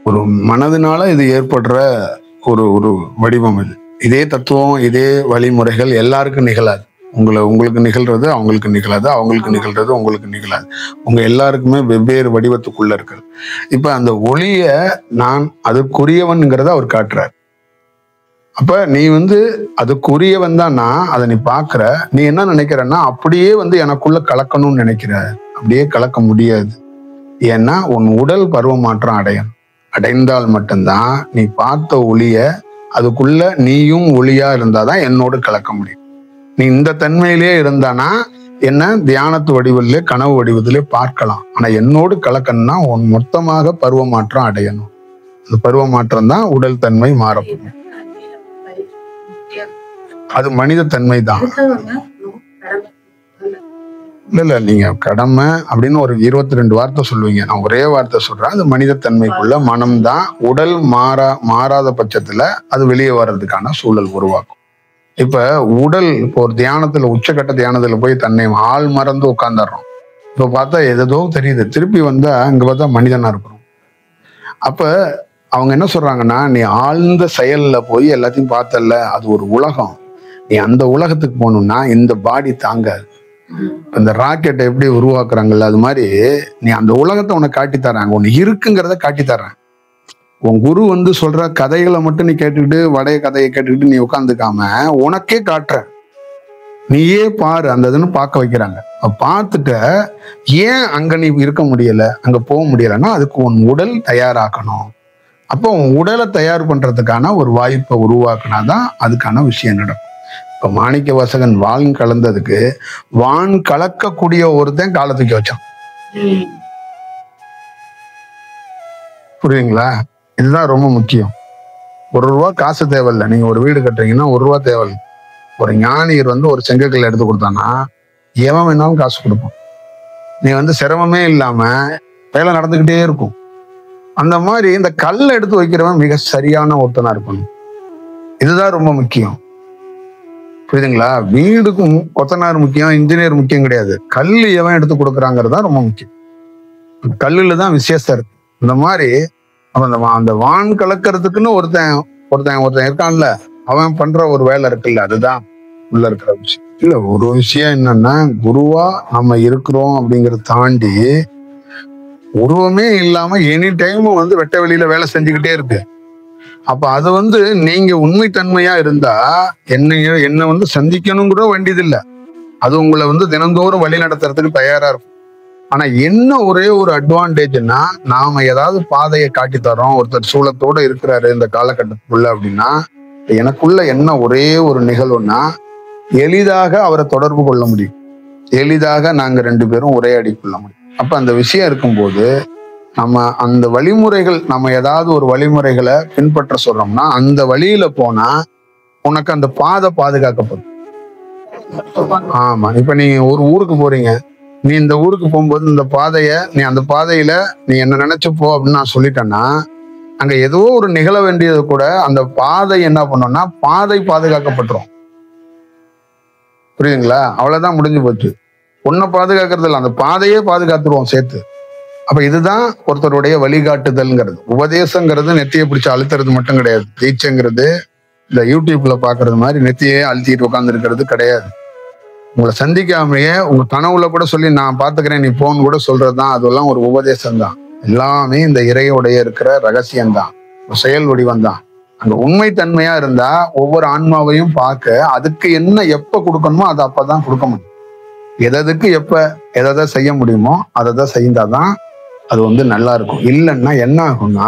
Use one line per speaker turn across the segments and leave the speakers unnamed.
ஒரு மனதினால இது ஏற்படுற ஒரு ஒரு வடிவம் இது. இதே தத்துவம், இதே வழிமுறைகள் எல்லாருக்கும் நிகழாது. உங்களுக்கு நிகழ்றது அவங்களுக்கு நிகழாது, அவங்களுக்கு நிகழ்றது உங்களுக்கு நிகழாது. உங்க எல்லாருக்குமே வெவ்வேறு வடிவத்துக்குள்ள இருக்குது. இப்ப அந்த ஒளிய நான் அதுக்குரியவன்கிறத அவர் காட்டுறார். அப்ப நீ அதுக்குரியவன் தான். நான் அதை நீ பாக்குற, நீ என்ன நினைக்கிறன்னா அப்படியே எனக்குள்ள கலக்கணும்னு நினைக்கிற. அப்படியே கலக்க முடியாது. ஏன்னா உன் உடல் பருவ மாற்றம் அடைந்தால் மட்டும்தான் நீ பார்த்த ஒளிய அதுக்குள்ள நீயும் ஒளியா இருந்தாதான் என்னோடு கலக்க முடியும். நீ இந்த தன்மையிலே இருந்தானா என்ன தியானத்து வடிவிலே கனவு வடிவத்திலே பார்க்கலாம். ஆனா என்னோடு கலக்கணும்னா உன் மொத்தமாக பருவ மாற்றம் அடையணும். அந்த பருவ மாற்றம் தான் உடல் தன்மை மாறப்படும். அது மனித தன்மை தான். இல்ல நீங்க கடமை அப்படின்னு ஒரு 22 வார்த்தை சொல்லுவீங்க. நான் ஒரே வார்த்தை சொல்றேன். அது மனித தன்மைக்குள்ள மனம்தான். உடல் மாறாத பட்சத்துல அது வெளியே வர்றதுக்கான சூழல் உருவாக்கும். இப்ப உடல் இப்போ ஒரு தியானத்துல உச்சக்கட்ட தியானத்துல போய் தன்னை ஆள் மறந்து உட்கார்ந்துடுறோம். இப்ப பார்த்தா எதோ தெரியுது. திருப்பி வந்தா இங்க பார்த்தா மனிதனா இருக்கிறோம். அப்ப அவங்க என்ன சொல்றாங்கன்னா, நீ ஆழ்ந்த செயல்ல போய் எல்லாத்தையும் பார்த்தல, அது ஒரு உலகம். நீ அந்த உலகத்துக்கு போகணும்னா இந்த பாடி தாங்காது. இந்த ராக்கெட்டை எப்படி உருவாக்குறாங்கல்ல, அது மாதிரி நீ அந்த உலகத்தை உனக்கு காட்டி தர்றாங்க. உனக்கு இருக்குங்கிறத காட்டி தர்றேன். உன் குரு சொல்ற கதைகளை மட்டும் நீ கேட்டுக்கிட்டு வடைய கதையை கேட்டுக்கிட்டு நீ உட்காந்துக்காம உனக்கே காட்டுற. நீயே பாரு, அந்த இதுன்னு பார்க்க வைக்கிறாங்க. பார்த்துட்ட ஏன் அங்க நீ இருக்க முடியல, அங்க போக முடியலன்னா அதுக்கு உன் உடல் தயாராக்கணும். அப்போ உன் உடலை தயார் பண்றதுக்கான ஒரு வாய்ப்பை உருவாக்குனாதான் அதுக்கான விஷயம் நடக்கும். இப்ப மாணிக்க வாசகன் வான் கலந்ததுக்கு வான் கலக்கக்கூடிய ஒருத்தன் காலத்துக்கு வச்சான். புரியுதுங்களா? இதுதான் ரொம்ப முக்கியம். ₹1 காசு தேவையில்லை. நீங்க ஒரு வீடு கட்டுறீங்கன்னா ₹1 தேவையில்லை. ஒரு ஞானியர் ஒரு செங்கக்கல் எடுத்து கொடுத்தானா எவன் வேணாலும் காசு கொடுப்பான். நீ சிரமமே இல்லாம வேலை நடந்துகிட்டே இருக்கும். அந்த மாதிரி இந்த கல்லை எடுத்து வைக்கிறவன் மிக சரியான ஒருத்தனா இருக்கணும். இதுதான் ரொம்ப முக்கியம். புரியுதுங்களா? வீடுக்கும் கொத்தனார் முக்கியம், இன்ஜினியர் முக்கியம் கிடையாது. கல்லு எவன் எடுத்து கொடுக்குறாங்கிறது தான் ரொம்ப முக்கியம். கல்லுல தான் விசேஷம் இருக்கு. இந்த மாதிரி அந்த வான் கலக்கிறதுக்குன்னு ஒருத்தன் இருக்கான்ல, அவன் பண்ற ஒரு வேலை இருக்குல்ல, அதுதான் உள்ள இருக்கிற விஷயம். இல்ல ஒரு விஷயம் என்னன்னா, குருவா நம்ம இருக்கிறோம் அப்படிங்கறத தாண்டி உருவமே இல்லாம எனி டைம் வெட்ட வெளியில வேலை செஞ்சுக்கிட்டே இருக்கு. அப்ப அது நீங்க உண்மைத்தன்மையா இருந்தா என்ன சந்திக்கணுங்கிற வேண்டியது இல்லை. அது உங்களை தினந்தோறும் வழி நடத்துறதுக்கு தயாரா இருக்கும். ஆனா என்ன ஒரே ஒரு அட்வான்டேஜ்னா, நாம ஏதாவது பாதையை காட்டி தரோம், ஒருத்தர் சூழத்தோட இருக்கிறாரு இந்த காலகட்டத்துக்குள்ள அப்படின்னா, எனக்குள்ள என்ன ஒரே ஒரு நிகழ்வுன்னா, எளிதாக அவரை தொடர்பு கொள்ள முடியும். எளிதாக நாங்க 2 பேரும் ஒரே அடிக்குள்ள முடியும். அப்ப அந்த விஷயம் இருக்கும்போது நம்ம அந்த வழிமுறைகள், நம்ம ஏதாவது ஒரு வழிமுறைகளை பின்பற்ற சொல்றோம்னா அந்த வழியில போனா உனக்கு அந்த பாதை பாதுகாக்கப்படும். ஆமா, இப்ப நீங்க ஒரு ஊருக்கு போறீங்க. நீ இந்த ஊருக்கு போகும்போது இந்த நீ அந்த பாதையில நீ என்ன நினைச்சு போ அப்படின்னு நான் சொல்லிட்டேன்னா, அங்க ஏதோ ஒரு நிகழ வேண்டியது கூட அந்த பாதை என்ன பண்ணோம்னா பாதை பாதுகாக்கப்பட்டுரும். புரியுதுங்களா? அவ்வளவுதான், முடிஞ்சு போச்சு. உன்னை பாதுகாக்கிறது இல்லை, அந்த பாதையே பாதுகாத்துருவோம் சேர்த்து. அப்ப இதுதான் ஒருத்தருடைய வழிகாட்டுதல்ங்கிறது. உபதேசங்கிறது நெத்தியை பிடிச்சு அழுத்துறது மட்டும் கிடையாது. தீட்சைங்கிறது இந்த யூடியூப்ல பாக்குறது மாதிரி நெத்தியே அழுத்திட்டு உட்கார்ந்து இருக்கிறது கிடையாது. உங்களை சந்திக்காமையே உங்க கனவுல கூட சொல்லி நான் பாத்துக்கிறேன் நீ போன்னு கூட சொல்றதுதான், அதெல்லாம் ஒரு உபதேசம் தான். எல்லாமே இந்த இறையோடைய இருக்கிற ரகசியம்தான், செயல் வடிவம் தான். அங்க உண்மை தன்மையா இருந்தா ஒவ்வொரு ஆன்மாவையும் பார்க்க அதுக்கு என்ன எப்ப கொடுக்கணுமோ அதை அப்பதான் கொடுக்க முடியும். எதற்கு எப்ப எதை செய்ய முடியுமோ அதை செய்தாதான் அது நல்லா இருக்கும். இல்லைன்னா என்ன ஆகும்னா,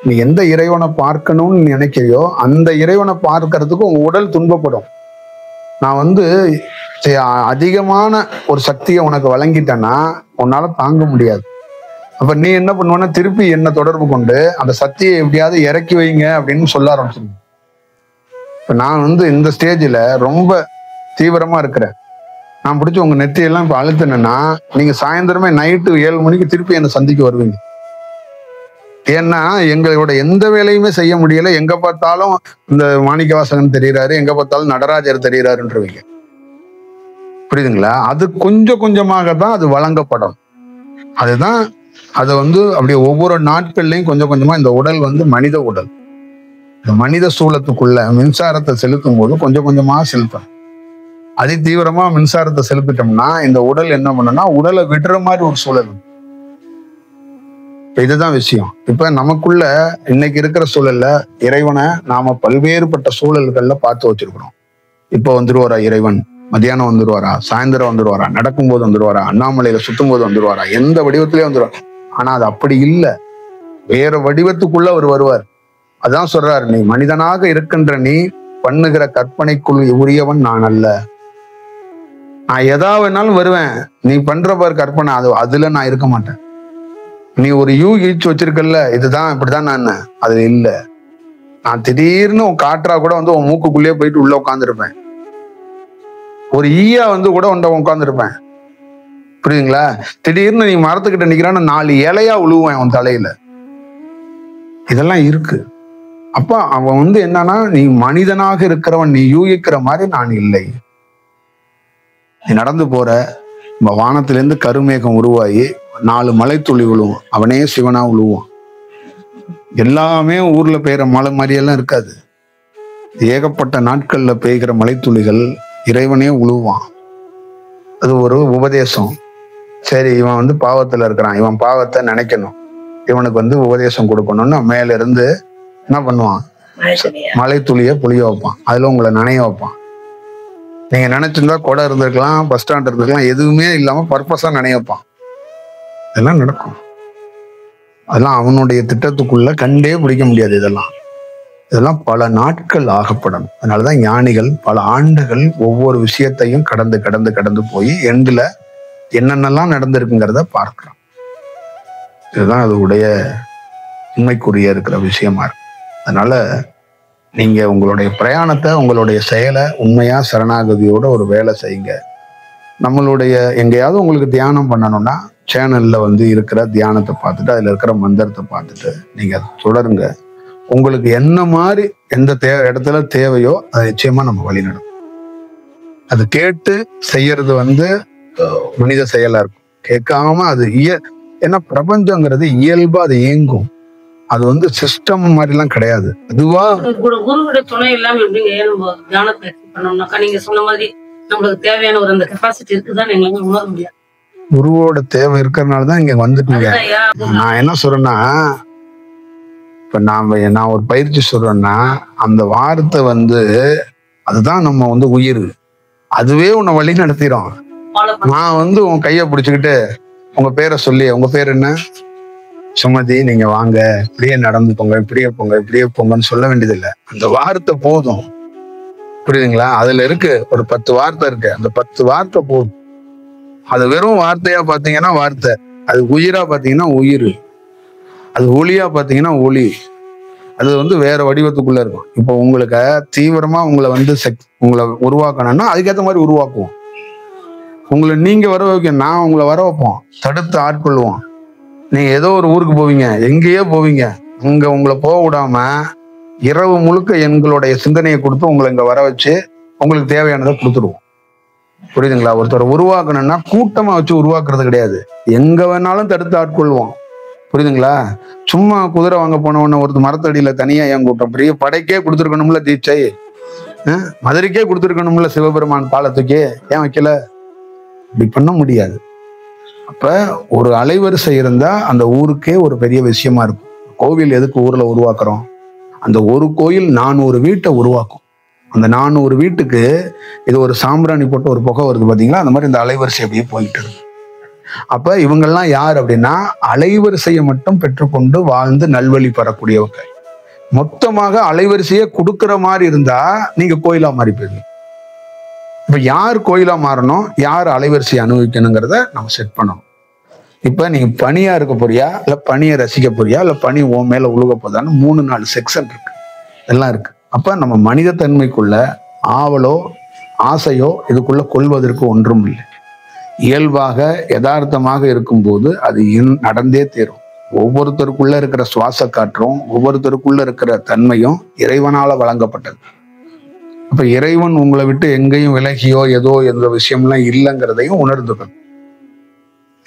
நீ எந்த இறைவனை பார்க்கணும்னு நினைக்கிறியோ அந்த இறைவனை பார்க்கறதுக்கு உன் உடல் துன்பப்படும். நான் அதிகமான ஒரு சக்தியை உனக்கு வழங்கிட்டேன்னா உன்னால தாங்க முடியாது. அப்ப நீ என்ன பண்ணுவேன்னா திருப்பி என்ன தொடர்பு கொண்டு அந்த சக்தியை எப்படியாவது இறக்கி வைங்க அப்படின்னு சொல்ல ஆரம்பிச்சிருங்க. இப்ப நான் இந்த ஸ்டேஜில் ரொம்ப தீவிரமா இருக்கிறேன். நான் பிடிச்சி உங்க நெத்தியெல்லாம் இப்ப அழுத்தினேன்னா நீங்க சாயந்தரமே நைட்டு 7 மணிக்கு திருப்பி என்னை சந்திக்க வருவீங்க. ஏன்னா எங்களோட எந்த வேலையுமே செய்ய முடியல. எங்க பார்த்தாலும் இந்த மாணிக்கவாசகன் தெரிகிறாரு, எங்க பார்த்தாலும் நடராஜர் தெரிகிறாருன்றவங்க. புரியுதுங்களா? அது கொஞ்சம் கொஞ்சமாக தான் அது வழங்கப்படும். அதுதான் அதை வந்து அப்படியே ஒவ்வொரு நாட்கள்லையும் கொஞ்சம் கொஞ்சமா இந்த உடல் வந்து மனித உடல், இந்த மனித சூலத்துக்குள்ள மின்சாரத்தை செலுத்தும் போது கொஞ்சம் கொஞ்சமா செலுத்தணும். அதி தீவிரமா மின்சாரத்தை செலுத்திட்டோம்னா இந்த உடல் என்ன பண்ணுன்னா உடலை விடுற மாதிரி ஒரு சூழல். இதுதான் விஷயம். இப்ப நமக்குள்ள இன்னைக்கு இருக்கிற சூழல்ல இறைவனை நாம பல்வேறுபட்ட சூழல்கள்ல பார்த்து வச்சிருக்கிறோம். இப்போ வந்துருவாரா இறைவன், மதியானம் வந்துருவாரா, சாயந்தரம் வந்துருவாரா, நடக்கும்போது வந்துருவாரா, அண்ணாமலையில சுத்தும் போது வந்துருவாரா, எந்த வடிவத்திலேயே வந்துருவார். ஆனா அது அப்படி இல்லை, வேற வடிவத்துக்குள்ள அவர் வருவார். அதான் சொல்றாரு, நீ மனிதனாக இருக்கின்ற நீ பண்ணுகிற கற்பனைக்குள் உரியவன் நான் அல்ல. நான் எதா வேணாலும் வருவேன், நீ பண்ற பாரு கற்பனை, அதுல நான் இருக்க மாட்டேன். நீ ஒரு யூகிச்சு வச்சிருக்கல, இதுதான் இப்படிதான் நான், அது இல்ல. நான் திடீர்னு உன் காற்றா கூட வந்து உன் மூக்குக்குள்ளேயே போயிட்டு உள்ள உட்காந்துருப்பேன். ஒரு ஈயா வந்து கூட உட்காந்துருப்பேன். புரியுதுங்களா? திடீர்னு நீ மரத்துக்கிட்ட நிக்கிறான்னு 4 இலையா உழுவேன் உன் தலையில. இதெல்லாம் இருக்கு. அப்ப அவன் வந்து என்னன்னா, நீ மனிதனாக இருக்கிறவன், நீ யூகிக்கிற மாதிரி நான் இல்லை. நீ நடந்து போற, வானத்திலிருந்து கருமேகம் உருவாகி 4 மலை துளி விழுவும், அவனே சிவனா விழுவான். எல்லாமே ஊர்ல பெய்கிற மழை மாதிரியெல்லாம் இருக்காது. ஏகப்பட்ட நாட்கள்ல பெய்கிற மலைத்துளிகள் இறைவனே உழுவான். அது ஒரு உபதேசம். சரி, இவன் வந்து பாவத்துல இருக்கிறான், இவன் பாவத்தை நினைக்கணும், இவனுக்கு வந்து உபதேசம் கொடுக்கணும்னு மேல இருந்து என்ன பண்ணுவான், மலை துளிய புளிய வைப்பான், அதுல உங்களை நனைய வைப்பான். நீங்க நினைச்சிருந்தா கொடை இருந்திருக்கலாம், பஸ் ஸ்டாண்ட் இருந்திருக்கலாம், எதுவுமே இல்லாம பர்பஸா நனைய வைப்பான். இதெல்லாம் நடக்கும். அதெல்லாம் அவனுடைய திட்டத்துக்குள்ள கண்டே பிடிக்க முடியாது. இதெல்லாம் பல நாட்கள் ஆகப்படணும். அதனாலதான் ஞானிகள் பல ஆண்டுகள் ஒவ்வொரு விஷயத்தையும் கடந்து கடந்து கடந்து போய் எண்டுல என்னென்னலாம் நடந்திருக்குங்கிறத பார்க்கிறோம். இதுதான் அதோடைய உண்மைக்குரிய இருக்கிற விஷயமா இருக்கு. அதனால நீங்க உங்களுடைய பிரயாணத்தை, உங்களுடைய செயலை உண்மையா சரணாகதியோட ஒரு வேலை செய்யுங்க. நம்மளுடைய எங்கேயாவது உங்களுக்கு தியானம் பண்ணணும்னா சேனல்ல வந்து இருக்கிற தியானத்தை பார்த்துட்டு அதுல இருக்கிற மந்திரத்தை பார்த்துட்டு நீங்க தொடருங்க. உங்களுக்கு என்ன மாதிரி எந்த இடத்துல தேவையோ அதை நிச்சயமா நம்ம வழி நடக்கும். அது கேட்டு செய்யறது வந்து மனித செயலா இருக்கும். கேட்காம அது ஏன்னா பிரபஞ்சங்கிறது இயல்பா அது இயங்கும். அது வந்து சிஸ்டம் மாதிரி எல்லாம் கிடையாது. அதுவா
குருவோட துணை இல்லாம எப்படிங்க தியானத்தை பண்ணோம்னாக்கா நீங்க சொன்ன மாதிரி நம்மளுக்கு தேவையான ஒரு அந்த கெப்பாசிட்டி இருக்குதான் எங்களால உணர முடியாது.
குருவோட தேவை இருக்கிறதுனாலதான் இங்க வந்துட்டீங்க. நான் என்ன சொல்றேன்னா, இப்ப நான் ஒரு பயிற்சி சொல்றேன்னா அந்த வார்த்தை வந்து அதுதான் நம்ம வந்து உயிர், அதுவே உன்னை வழி நடத்திடும். நான் வந்து உன் கைய பிடிச்சுக்கிட்டு உங்க பேரை சொல்லி, உங்க பேர் என்ன சுமதி, நீங்க வாங்க, இப்படியே நடந்து போங்க, இப்படியே போங்க, இப்படியே போங்கன்னு சொல்ல வேண்டியது இல்லை. அந்த வார்த்தை போதும். புரியுதுங்களா? அதுல இருக்கு ஒரு 10 வார்த்தை இருக்கு, அந்த 10 வார்த்தை போதும். அது வெறும் வார்த்தையா பாத்தீங்கன்னா வார்த்தை, அது உயிரா பாத்தீங்கன்னா உயிர், அது ஒளியா பாத்தீங்கன்னா ஒளி. அது வந்து வேற வடிவத்துக்குள்ள இருக்கும். இப்போ உங்களுக்கு தீவிரமா உங்களை வந்து உங்களை உருவாக்கணும்னா அதுக்கேற்ற மாதிரி உருவாக்குவோம். உங்களை நீங்க வர வைக்க, நான் உங்களை வர வைப்போம், தடுத்து ஆட்கொள்வோம். நீங்க ஏதோ ஒரு ஊருக்கு போவீங்க, எங்கேயோ போவீங்க, அங்க உங்களை போக விடாம இரவு முழுக்க எங்களுடைய சிந்தனையை கொடுத்து உங்களை இங்க வர வச்சு உங்களுக்கு தேவையானதை கொடுத்துருவோம். புரியுதுங்களா? ஒருத்தரை உருவாக்கணும்னா கூட்டமா வச்சு உருவாக்குறது கிடையாது, எங்க வேணாலும் தடுத்து ஆட்கொள்வோம். புரியுதுங்களா? சும்மா குதிரை வாங்க போனவன ஒருத்தர் மரத்தடியில தனியா ஏன் கூட்டம், பெரிய படைக்கே கொடுத்துருக்கணும்ல தீட்சை, மதுரைக்கே கொடுத்துருக்கணும்ல சிவபெருமான் பாலத்துக்கே, ஏன் வைக்கல? இப்படி பண்ண முடியாது. அப்ப ஒரு அலைவரிசை இருந்தா அந்த ஊருக்கே ஒரு பெரிய விஷயமா இருக்கும். கோவில் எதுக்கு ஊர்ல உருவாக்குறோம்? அந்த ஒரு கோயில் 400 வீட்டை உருவாக்கும். அந்த 400 வீட்டுக்கு இது ஒரு சாம்பிராணி போட்டு ஒரு புகை வருது பாத்தீங்களா, அந்த மாதிரி இந்த அலைவரிசை அப்படியே போயிட்டு இருக்கு. அப்ப இவங்கெல்லாம் யார் அப்படின்னா அலைவரிசையை மட்டும் பெற்றுக்கொண்டு வாழ்ந்து நல்வழி பெறக்கூடியவங்க. மொத்தமாக அலைவரிசையை கொடுக்கிற மாதிரி இருந்தா நீங்க கோயிலா மாறி போயிருங்க. இப்ப யார் கோயிலா மாறணும், யார் அலைவரிசையை அனுபவிக்கணுங்கிறத நம்ம செட் பண்ணணும். இப்ப நீங்க பனியா இருக்க போறியா, இல்ல பனியை ரசிக்க போறியா, இல்ல பனி உன் மேல உழுக போதான்னு 3-4 செக்ஷன் இருக்கு, எல்லாம் இருக்கு. அப்ப நம்ம மனித தன்மைக்குள்ள ஆவலோ ஆசையோ இதுக்குள்ள கொள்வதற்கு ஒன்றும் இல்லை. இயல்பாக யதார்த்தமாக இருக்கும்போது அது நடந்தே தீரும். ஒவ்வொருத்தருக்குள்ள இருக்கிற சுவாச காற்றும் ஒவ்வொருத்தருக்குள்ள இருக்கிற தன்மையும் இறைவனால வழங்கப்பட்டது. அப்ப இறைவன் உங்களை விட்டு எங்கேயும் விலகியோ ஏதோ எந்த விஷயம்லாம் இல்லைங்கிறதையும் உணர்ந்துக்கணும்.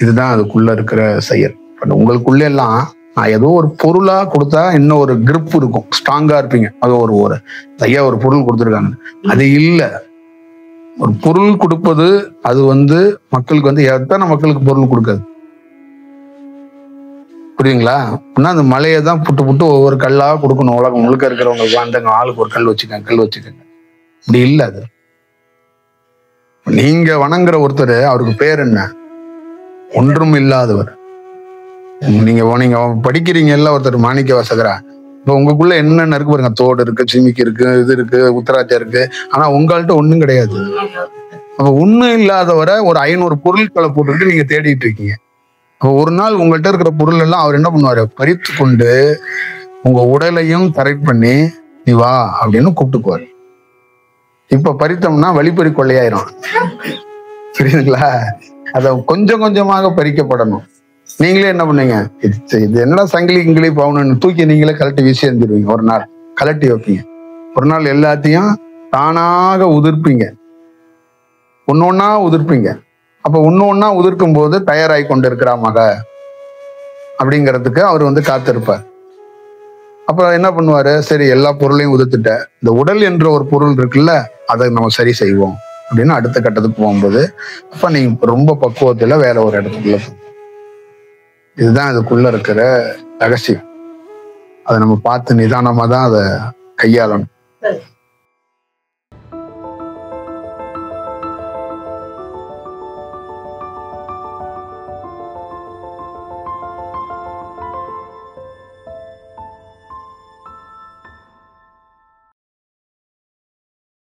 இதுதான் அதுக்குள்ள இருக்கிற செயல். பட் உங்களுக்குள்ள எல்லாம் நான் ஏதோ ஒரு பொருளா கொடுத்தா இன்னும் ஒரு grip இருக்கும், ஸ்ட்ராங்கா இருப்பீங்க. அது ஒரு ஐயா ஒரு பொருள் கொடுத்துருக்காங்க, அது இல்ல. ஒரு பொருள் கொடுப்பது அது மக்களுக்கு எத்தனை மக்களுக்கு பொருள் கொடுக்காது, புரியுங்களா? அப்படின்னா அந்த மலையை தான் புட்டு புட்டு ஒவ்வொரு கல்லா கொடுக்கணும். உலகம் முழுக்க இருக்கிறவங்களுக்கு அந்த ஆளுக்கு ஒரு கல் வச்சுக்கோங்க. இப்படி இல்ல. அது நீங்க வணங்குற ஒருத்தர், அவருக்கு பேர் என்ன? ஒன்றும் இல்லாதவர். நீங்க படிக்கிறீங்கல்ல ஒருத்தர் மாணிக்க வாசகரா, இப்ப உங்களுக்குள்ள என்னென்ன இருக்கு பாருங்க. தோடு இருக்கு, சிமிக்கி இருக்கு, இது இருக்கு, உத்தராட்சம் இருக்கு. ஆனா உங்கள்கிட்ட ஒண்ணும் கிடையாது. அப்ப ஒண்ணும் இல்லாதவரை ஒரு 500 பொருட்களை போட்டுட்டு நீங்க தேடிட்டு இருக்கீங்க. அப்ப ஒரு நாள் உங்கள்கிட்ட இருக்கிற பொருள் எல்லாம் அவர் என்ன பண்ணுவாரு, பறித்து கொண்டு உங்க உடலையும் கரெக்ட் பண்ணி நீ வா அப்படின்னு கூப்பிட்டுக்குவாரு. இப்ப பறித்தோம்னா வழிப்பறி கொள்ளையாயிரும், புரியுதுங்களா? அத கொஞ்சம் கொஞ்சமாக பறிக்கப்படணும். நீங்களே என்ன பண்ணீங்க, இது என்னடா சங்கிலி கிங்கிலி பவுனு தூக்கி நீங்களே கலட்டி வீசி எறிஞ்சிருவீங்க. ஒரு நாள் கலட்டி வைப்பீங்க, ஒரு நாள் எல்லாத்தையும் தானாக உதிர்ப்பீங்க, ஒன்னொன்னா உதிர்ப்பீங்க. அப்ப ஒன்னொன்னா உதிர்க்கும் போது தயாராகி கொண்டு இருக்கிறா மக அப்படிங்கிறதுக்கு அவர் காத்திருப்பார். அப்ப என்ன பண்ணுவாரு, சரி எல்லா பொருளையும் உதிர்த்துட்ட, இந்த உடல் என்ற ஒரு பொருள் இருக்குல்ல, அதை நம்ம சரி செய்வோம் அப்படின்னு அடுத்த கட்டத்துக்கு போகும்போது அப்ப நீங்க ரொம்ப பக்குவத்துல வேற ஒரு இடத்துக்குள்ள. இதுதான் இதுக்குள்ள இருக்கிற ரகசியம். அதை நம்ம பார்த்து நிதானமா தான் அதை கையாளணும்.